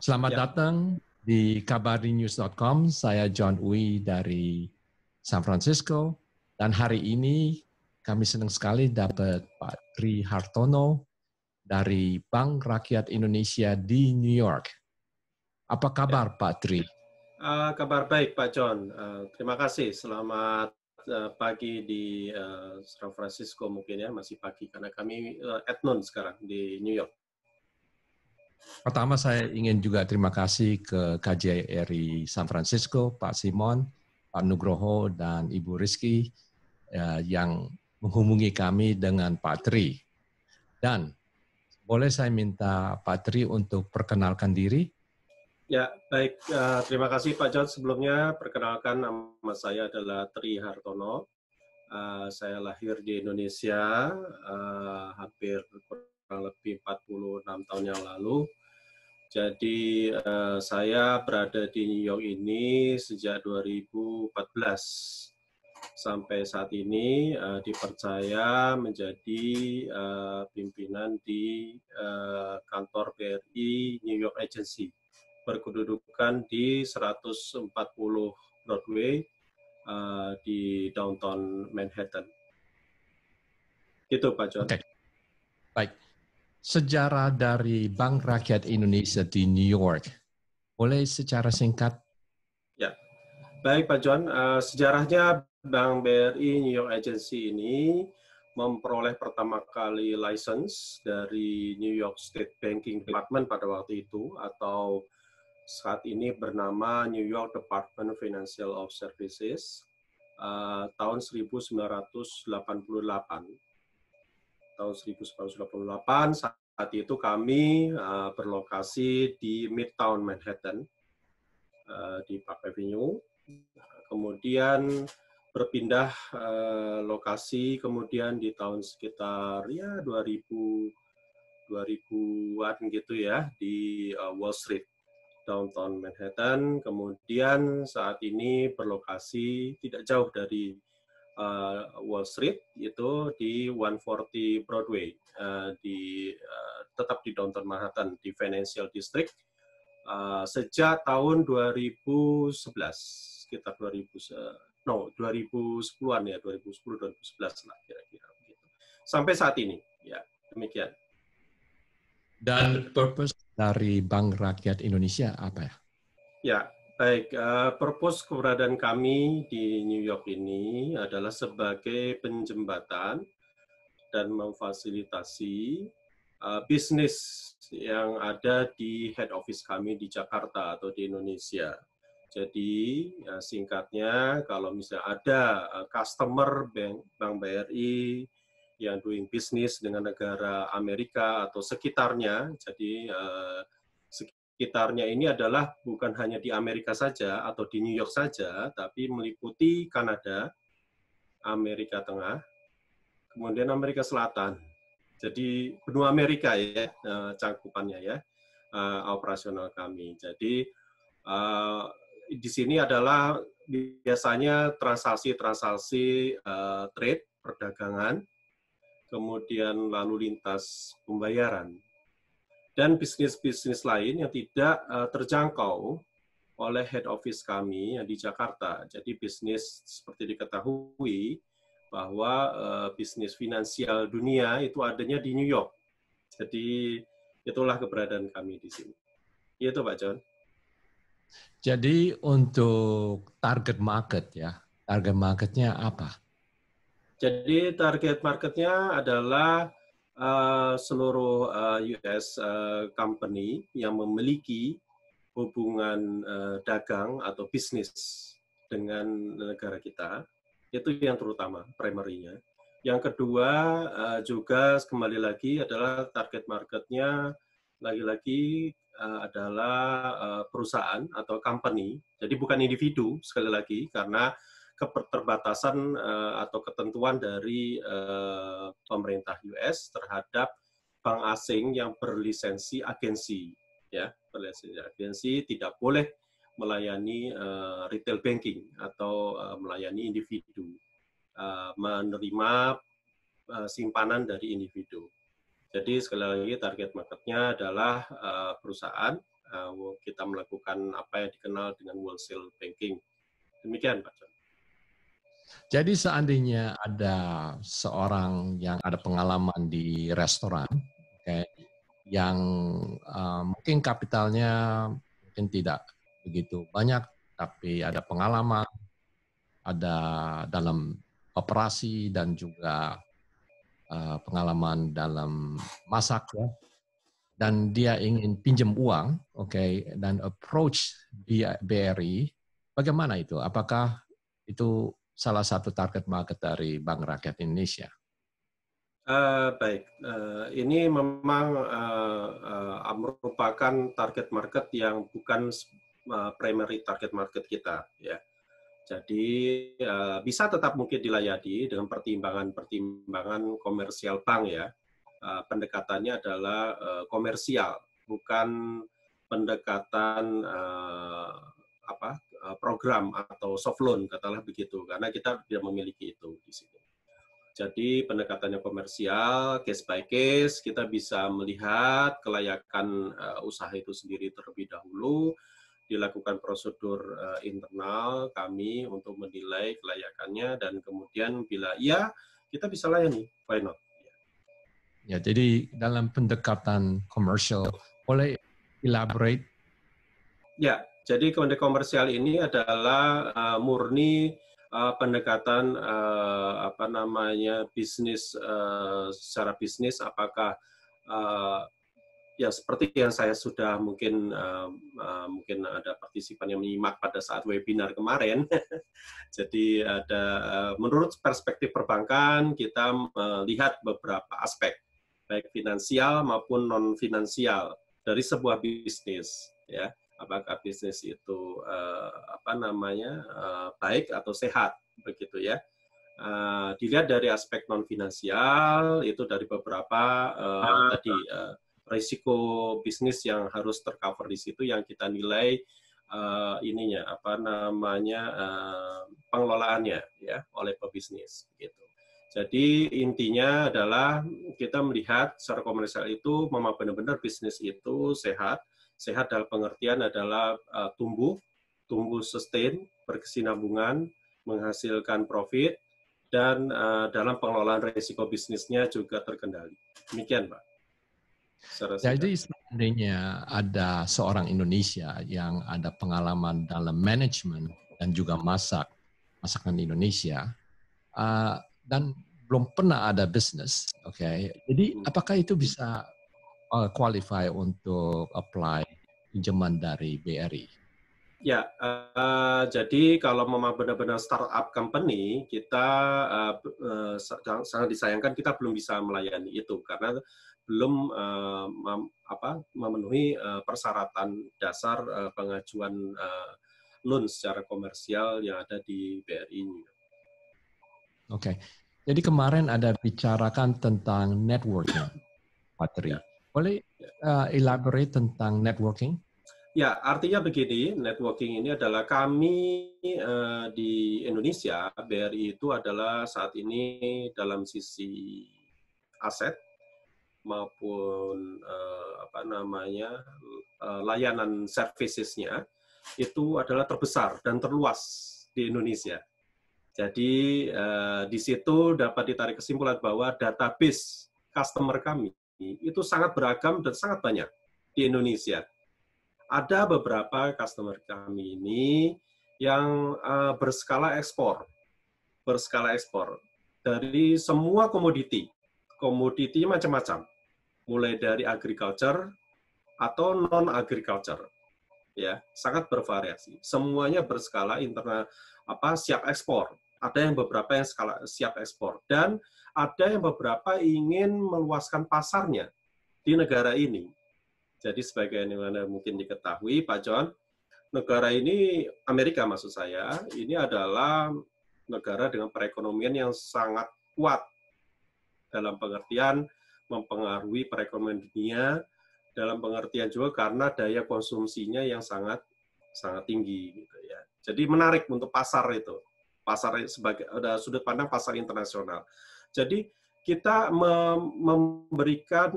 Selamat Ya, datang di kabarinews.com. Saya John Uy dari San Francisco. Dan hari ini kami senang sekali dapat Pak Tri Hartono dari Bank Rakyat Indonesia di New York. Apa ya. kabar Pak Tri? Kabar baik Pak John. Terima kasih. Selamat pagi di San Francisco mungkin ya, masih pagi karena kami at noon sekarang di New York. Pertama saya ingin juga terima kasih ke KJRI San Francisco, Pak Simon, Pak Nugroho, dan Ibu Rizky yang menghubungi kami dengan Pak Tri. Dan boleh saya minta Pak Tri untuk perkenalkan diri? Ya, baik. Terima kasih Pak John. Sebelumnya perkenalkan, nama saya adalah Tri Hartono. Saya lahir di Indonesia hampir kurang lebih 46 tahun yang lalu. Jadi saya berada di New York ini sejak 2014 sampai saat ini dipercaya menjadi pimpinan di kantor BRI New York Agency berkedudukan di 140 Broadway di downtown Manhattan. Itu Pak John. Oke, baik. Sejarah dari Bank Rakyat Indonesia di New York, boleh secara singkat? Ya, baik Pak John. Sejarahnya Bank BRI New York Agency ini memperoleh pertama kali license dari New York State Banking Department pada waktu itu, atau saat ini bernama New York Department of Financial Services, tahun 1988. Tahun 1988 saat itu kami berlokasi di Midtown Manhattan, di Park Avenue. Kemudian berpindah lokasi kemudian di tahun sekitar ya 2000-an gitu ya di Wall Street, downtown Manhattan. Kemudian saat ini berlokasi tidak jauh dari Wall Street, itu di 140 Broadway, tetap di downtown Manhattan di Financial District sejak tahun 2011, sekitar 2010-an ya, 2010-2011 lah kira-kira begitu. Sampai saat ini, ya demikian. Dan purpose dari Bank Rakyat Indonesia apa ya? Ya, baik. Purpose keberadaan kami di New York ini adalah sebagai penjembatan dan memfasilitasi bisnis yang ada di head office kami di Jakarta atau di Indonesia. Jadi ya singkatnya, kalau misalnya ada customer Bank BRI yang doing business dengan negara Amerika atau sekitarnya, jadi sekitarnya ini adalah bukan hanya di Amerika saja atau di New York saja, tapi meliputi Kanada, Amerika Tengah, kemudian Amerika Selatan. Jadi benua Amerika ya cangkupannya ya, operasional kami. Jadi di sini adalah biasanya transaksi-transaksi trade, perdagangan, kemudian lalu lintas pembayaran, dan bisnis-bisnis lain yang tidak terjangkau oleh head office kami yang di Jakarta. Jadi bisnis seperti diketahui bahwa bisnis finansial dunia itu adanya di New York. Jadi itulah keberadaan kami di sini. Itu Pak John. Jadi untuk target market ya, target marketnya apa? Jadi target marketnya adalah seluruh US company yang memiliki hubungan dagang atau bisnis dengan negara kita. Itu yang terutama, primary-nya. Yang kedua juga kembali lagi adalah target marketnya lagi-lagi adalah perusahaan atau company. Jadi bukan individu sekali lagi, karena keterbatasan atau ketentuan dari pemerintah US terhadap bank asing yang berlisensi agensi, ya, berlisensi agensi tidak boleh melayani retail banking atau melayani individu, menerima simpanan dari individu. Jadi sekali lagi target marketnya adalah perusahaan kita melakukan apa yang dikenal dengan wholesale banking. Demikian, Pak John. Jadi seandainya ada seorang yang ada pengalaman di restoran, okay, yang mungkin kapitalnya mungkin tidak begitu banyak, tapi ada pengalaman, ada dalam operasi dan juga pengalaman dalam masak, ya, dan dia ingin pinjam uang, okay, dan approach BRI, bagaimana itu? Apakah itu salah satu target market dari Bank Rakyat Indonesia? Baik, ini memang merupakan target market yang bukan primary target market kita, ya. Jadi bisa tetap mungkin dilayani dengan pertimbangan komersial bank, ya. Pendekatannya adalah komersial, bukan pendekatan program atau soft loan, katakanlah begitu, karena kita tidak memiliki itu di sini. Jadi pendekatannya komersial, case by case, kita bisa melihat kelayakan usaha itu sendiri terlebih dahulu, dilakukan prosedur internal kami untuk menilai kelayakannya, dan kemudian bila iya, kita bisa layani, why not? Ya, jadi dalam pendekatan komersial, boleh elaborate? Ya, jadi komersial ini adalah murni pendekatan bisnis, secara bisnis, apakah ya seperti yang saya sudah mungkin ada partisipan yang menyimak pada saat webinar kemarin. Jadi ada menurut perspektif perbankan kita melihat beberapa aspek baik finansial maupun non finansial dari sebuah bisnis, ya. Apakah bisnis itu baik atau sehat, begitu ya. Dilihat dari aspek non finansial itu dari beberapa risiko bisnis yang harus tercover di situ yang kita nilai pengelolaannya, ya, oleh pebisnis, gitu. Jadi intinya adalah kita melihat secara komersial itu memang benar-benar bisnis itu sehat dalam pengertian adalah tumbuh sustain, berkesinambungan, menghasilkan profit, dan dalam pengelolaan risiko bisnisnya juga terkendali. Demikian, Pak. Jadi seandainya ada seorang Indonesia yang ada pengalaman dalam manajemen dan juga masakan Indonesia, dan belum pernah ada bisnis, okay, jadi apakah itu bisa qualify untuk apply pinjaman dari BRI? Ya, jadi kalau memang benar-benar startup company, kita sangat disayangkan kita belum bisa melayani itu karena belum memenuhi persyaratan dasar pengajuan loan secara komersial yang ada di BRI. Oke, jadi kemarin ada bicarakan tentang networking, Pak Tri. Ya. Boleh elaborate tentang networking? Ya, artinya begini, networking ini adalah kami di Indonesia, BRI itu adalah saat ini dalam sisi aset maupun layanan servicesnya itu adalah terbesar dan terluas di Indonesia. Jadi di situ dapat ditarik kesimpulan bahwa database customer kami itu sangat beragam dan sangat banyak di Indonesia. Ada beberapa customer kami ini yang berskala ekspor dari semua komoditi macam-macam, mulai dari agriculture atau non agriculture, ya, sangat bervariasi. Semuanya berskala internal siap ekspor. Ada yang beberapa yang skala siap ekspor dan ada yang beberapa ingin meluaskan pasarnya di negara ini. Jadi sebagaimana mungkin diketahui, Pak John, negara ini, Amerika maksud saya, ini adalah negara dengan perekonomian yang sangat kuat dalam pengertian mempengaruhi perekonomian dunia, dalam pengertian juga karena daya konsumsinya yang sangat tinggi, gitu ya. Jadi menarik untuk pasar itu, pasar sebagai sudut pandang pasar internasional. Jadi kita memberikan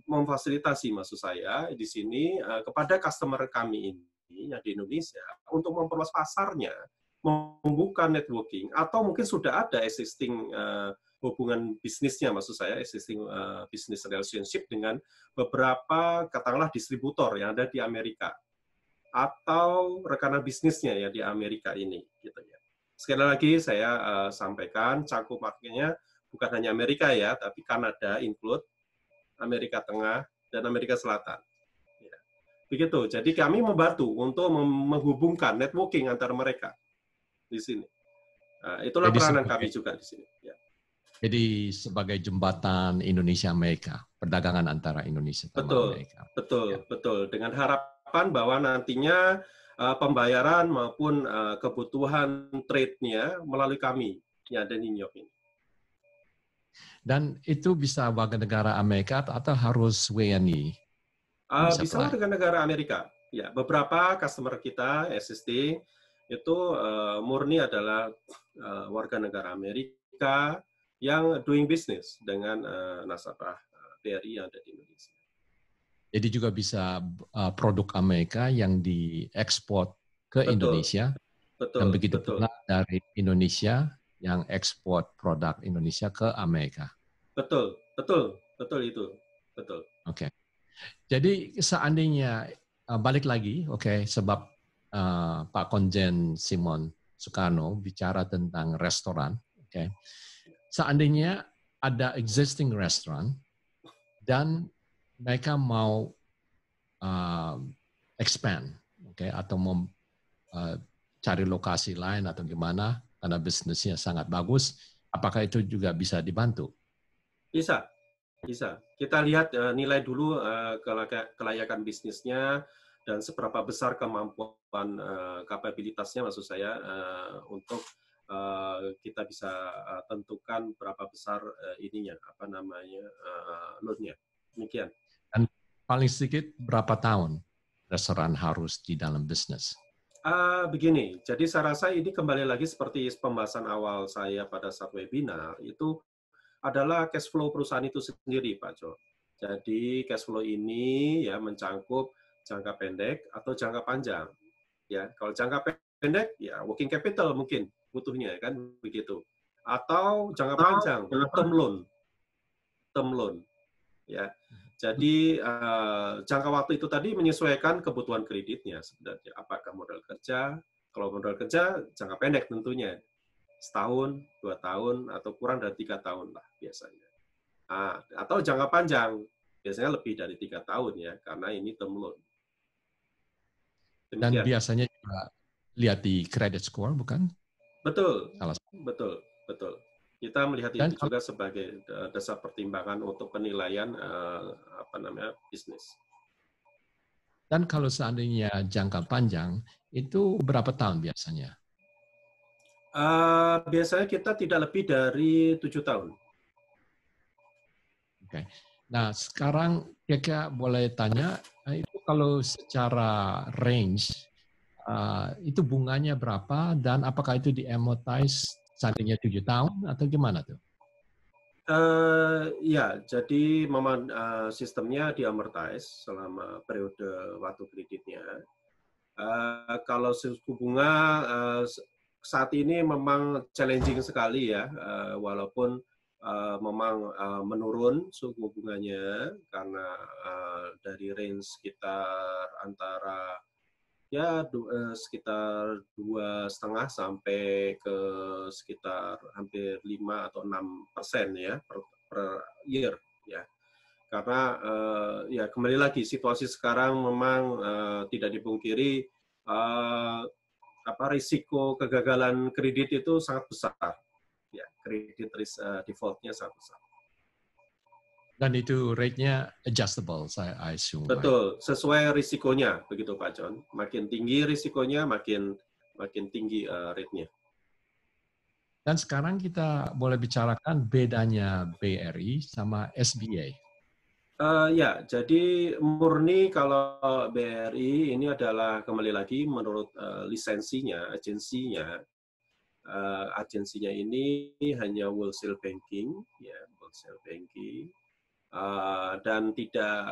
memfasilitasi maksud saya di sini kepada customer kami ini yang di Indonesia untuk memperluas pasarnya, membuka networking, atau mungkin sudah ada existing hubungan bisnisnya, maksud saya existing business relationship dengan beberapa katakanlah distributor yang ada di Amerika atau rekanan bisnisnya ya di Amerika ini gitu ya. Sekali lagi saya sampaikan cakup marketnya bukan hanya Amerika ya, tapi Kanada include, Amerika Tengah dan Amerika Selatan. Ya. Begitu. Jadi kami membantu untuk menghubungkan networking antara mereka di sini. Itulah Jadi peranan kami juga di sini. Ya. Jadi sebagai jembatan Indonesia-Amerika, perdagangan antara Indonesia dan Amerika. Betul. Dengan harapan bahwa nantinya pembayaran maupun kebutuhan trade-nya melalui kami yang ada di New York ini. Dan itu bisa warga negara Amerika atau harus WNI? Bisa warga negara Amerika. Ya, beberapa customer kita existing itu murni adalah warga negara Amerika yang doing business dengan nasabah BRI yang ada di Indonesia. Jadi juga bisa produk Amerika yang diekspor ke Indonesia. Dan begitu pula dari Indonesia yang ekspor produk Indonesia ke Amerika. Betul itu. Betul. Oke. Jadi seandainya balik lagi, sebab Pak Konjen Simon Sukarno bicara tentang restoran, seandainya ada existing restaurant dan mereka mau expand, atau mau cari lokasi lain atau gimana karena bisnisnya sangat bagus, apakah itu juga bisa dibantu? Bisa. Kita lihat nilai dulu kelayakan bisnisnya dan seberapa besar kemampuan kapabilitasnya, maksud saya untuk kita bisa tentukan berapa besar ininya load-nya. Demikian. Dan paling sedikit berapa tahun restoran harus di dalam bisnis? Begini, jadi saya rasa ini kembali lagi seperti pembahasan awal saya pada saat webinar, itu adalah cash flow perusahaan itu sendiri, Pak Jo. Jadi cash flow ini ya mencangkup jangka pendek atau jangka panjang. Ya, kalau jangka pendek ya working capital mungkin butuhnya kan begitu. Atau jangka panjang term loan. Ya. Jadi jangka waktu itu tadi menyesuaikan kebutuhan kreditnya sebenarnya. Apakah modal kerja? Kalau modal kerja jangka pendek tentunya setahun, 2 tahun, atau kurang dari 3 tahun lah biasanya. Atau jangka panjang biasanya lebih dari 3 tahun ya karena ini term loan. Dan biasanya juga lihat di credit score bukan? Betul. Kita melihat itu juga sebagai dasar pertimbangan untuk penilaian bisnis. Dan kalau seandainya jangka panjang, itu berapa tahun biasanya? Biasanya kita tidak lebih dari 7 tahun. Oke. Nah, sekarang Keka boleh tanya, itu kalau secara range, itu bunganya berapa dan apakah itu di-amortize seandainya 7 tahun atau gimana tuh? Ya, jadi memang sistemnya di-amortize selama periode waktu kreditnya. Kalau suku bunga saat ini memang challenging sekali ya, walaupun memang menurun suku bunganya karena dari range sekitar antara ya sekitar 2,5 sampai ke sekitar hampir 5 atau 6% ya per year ya. Karena ya kembali lagi situasi sekarang memang tidak dipungkiri risiko kegagalan kredit itu sangat besar. Ya, kredit default-nya sangat besar. Dan itu rate-nya adjustable, saya assume. Betul, sesuai risikonya, begitu Pak John. Makin tinggi risikonya, makin tinggi rate-nya. Dan sekarang kita boleh bicarakan bedanya BRI sama SBA. Ya, jadi murni kalau BRI ini adalah kembali lagi menurut lisensinya, agensinya, agensinya ini hanya wholesale banking, ya, wholesale banking, dan tidak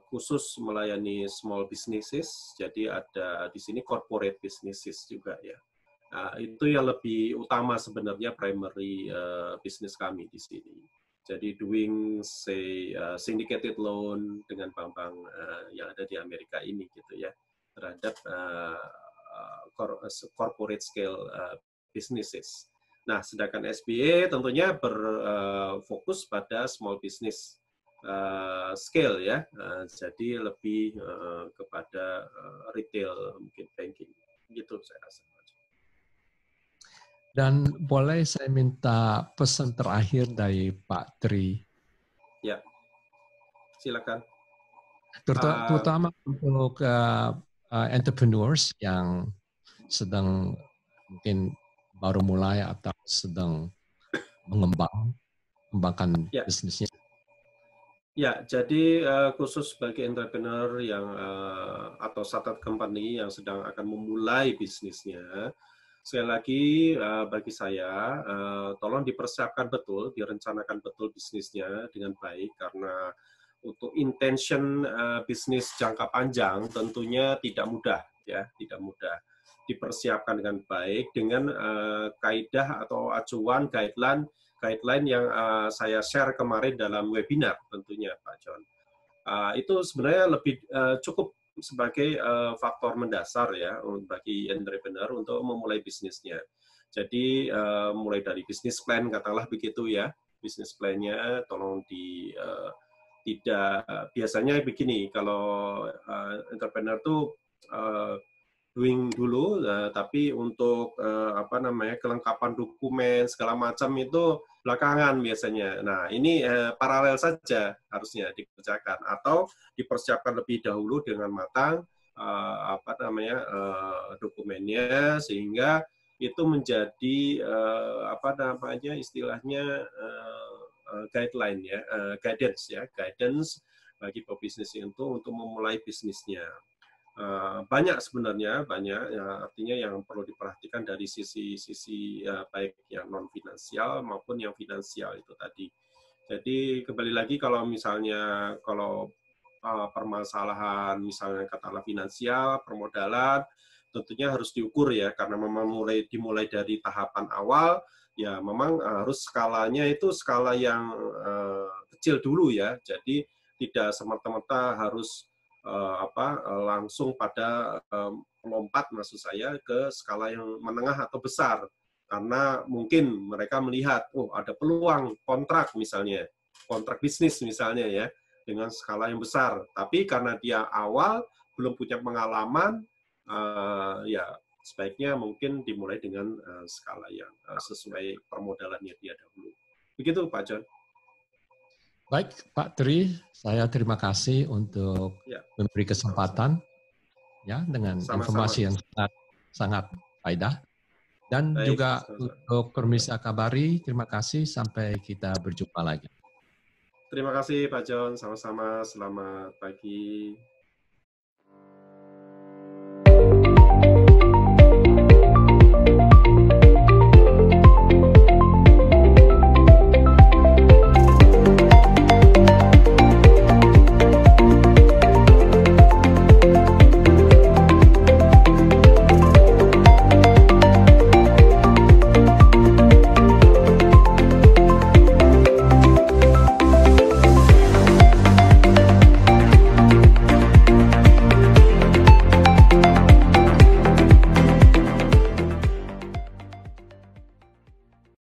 khusus melayani small businesses. Jadi ada di sini corporate businesses juga, ya. Itu yang lebih utama sebenarnya primary bisnis kami di sini. Jadi doing syndicated loan dengan bank-bank yang ada di Amerika ini gitu ya, terhadap corporate scale businesses. Nah, sedangkan SBA tentunya berfokus pada small business scale ya, jadi lebih kepada retail mungkin banking gitu saya rasa. Dan boleh saya minta pesan terakhir dari Pak Tri? Ya, silakan. Terutama untuk entrepreneurs yang sedang mungkin baru mulai atau sedang mengembangkan bisnisnya. Ya, jadi khusus bagi entrepreneur yang atau startup company yang sedang akan memulai bisnisnya, sekali lagi bagi saya tolong dipersiapkan betul, direncanakan betul bisnisnya dengan baik, karena untuk intention bisnis jangka panjang tentunya tidak mudah, ya, tidak mudah. Dipersiapkan dengan baik dengan kaidah atau acuan guideline yang saya share kemarin dalam webinar tentunya Pak John. Itu sebenarnya lebih cukup sebagai faktor mendasar ya bagi entrepreneur untuk memulai bisnisnya. Jadi mulai dari bisnis plan katakanlah begitu ya, bisnis plan-nya tolong tidak biasanya begini kalau entrepreneur tuh doing dulu, tapi untuk kelengkapan dokumen segala macam itu belakangan biasanya. Nah, ini paralel saja harusnya dikerjakan atau dipersiapkan lebih dahulu dengan matang dokumennya sehingga itu menjadi istilahnya guideline ya, guidance bagi pebisnis itu untuk memulai bisnisnya. Banyak sebenarnya, ya, artinya yang perlu diperhatikan dari sisi baik yang non finansial maupun yang finansial itu tadi. Jadi kembali lagi kalau misalnya permasalahan misalnya katakanlah finansial, permodalan, tentunya harus diukur ya, karena memang dimulai dari tahapan awal ya memang harus skalanya itu skala yang kecil dulu ya. Jadi tidak semata-mata harus langsung pada melompat maksud saya ke skala yang menengah atau besar, karena mungkin mereka melihat ada peluang kontrak misalnya, kontrak bisnis misalnya ya dengan skala yang besar, tapi karena dia awal belum punya pengalaman ya sebaiknya mungkin dimulai dengan skala yang sesuai permodalannya dia dahulu. Begitu Pak John. Baik, Pak Tri, saya terima kasih untuk memberi kesempatan ya dengan informasi yang sangat faedah. Dan juga untuk Permisa Kabari, terima kasih sampai kita berjumpa lagi. Terima kasih Pak John, sama-sama, selamat pagi.